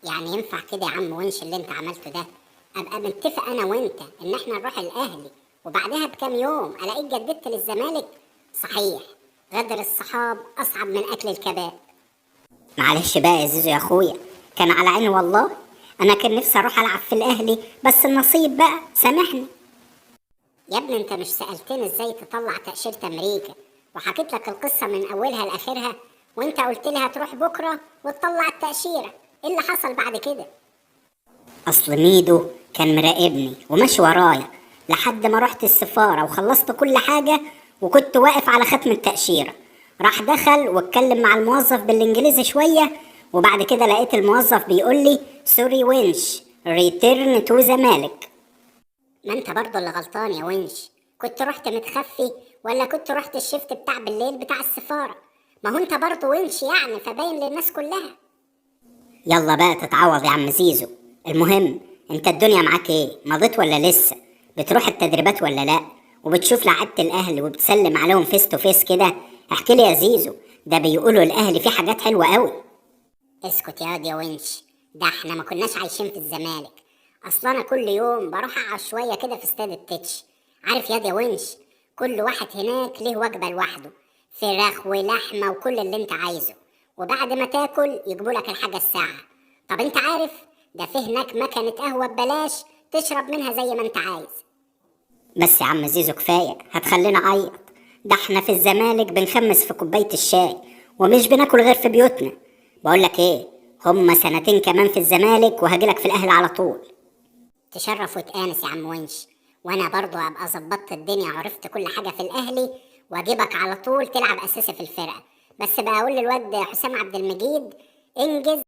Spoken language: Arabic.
يعني ينفع كده يا عم ونش اللي انت عملته ده؟ ابقى متفق انا وانت ان احنا نروح الاهلي، وبعدها بكام يوم الاقيك جددت للزمالك. صحيح، غدر الصحاب اصعب من اكل الكباب. معلش بقى يا زيزو يا اخويا، كان على عيني والله. انا كان نفسي اروح العب في الاهلي بس النصيب بقى سامحني. يا ابني انت مش سألتني ازاي تطلع تأشيرة امريكا، وحكيت لك القصة من اولها لاخرها، وانت قلت لي هتروح بكرة وتطلع التأشيرة. ايه اللي حصل بعد كده؟ اصل ميدو كان مراقبني وماشي ورايا لحد ما رحت السفارة وخلصت كل حاجة، وكنت واقف على ختم التأشيرة. راح دخل واتكلم مع الموظف بالانجليزي شوية، وبعد كده لقيت الموظف بيقول لي سوري وينش ريتيرن تو زمالك. ما انت برضه اللي غلطان يا ونش. كنت رحت متخفي ولا كنت رحت الشفت بتاع بالليل بتاع السفارة؟ ما هو انت برضه ونش يعني، فباين للناس كلها. يلا بقى تتعوض يا عم زيزو. المهم، انت الدنيا معاك ايه؟ مضيت ولا لسه؟ بتروح التدريبات ولا لا؟ وبتشوف لعيبة الاهلي وبتسلم عليهم فيس تو فيس كده؟ احكي لي يا زيزو، ده بيقولوا الاهلي فيه حاجات حلوة قوي. اسكت يا واد يا ونش، ده احنا ما كناش عايشين في الزمالك. اصل انا كل يوم بروح اقعد شويه كده في استاد التتش. عارف يا ونش، كل واحد هناك ليه وجبه لوحده، فراخ ولحمه وكل اللي انت عايزه، وبعد ما تاكل يجيبوا لك الحاجه الساعه. طب انت عارف، ده في هناك مكنه قهوه ببلاش تشرب منها زي ما انت عايز. بس يا عم زيزو كفايه، هتخلينا عيط. ده احنا في الزمالك بنخمس في كوبايه الشاي ومش بناكل غير في بيوتنا. بقول لك ايه، هما سنتين كمان في الزمالك وهجيلك في الاهلي على طول. تشرف وتآنس يا عم ونش، وانا برضو ابقى ظبطت الدنيا وعرفت كل حاجه في الاهلي، واجيبك على طول تلعب اساسي في الفرقه. بس بقى اقول للواد حسام عبد المجيد انجز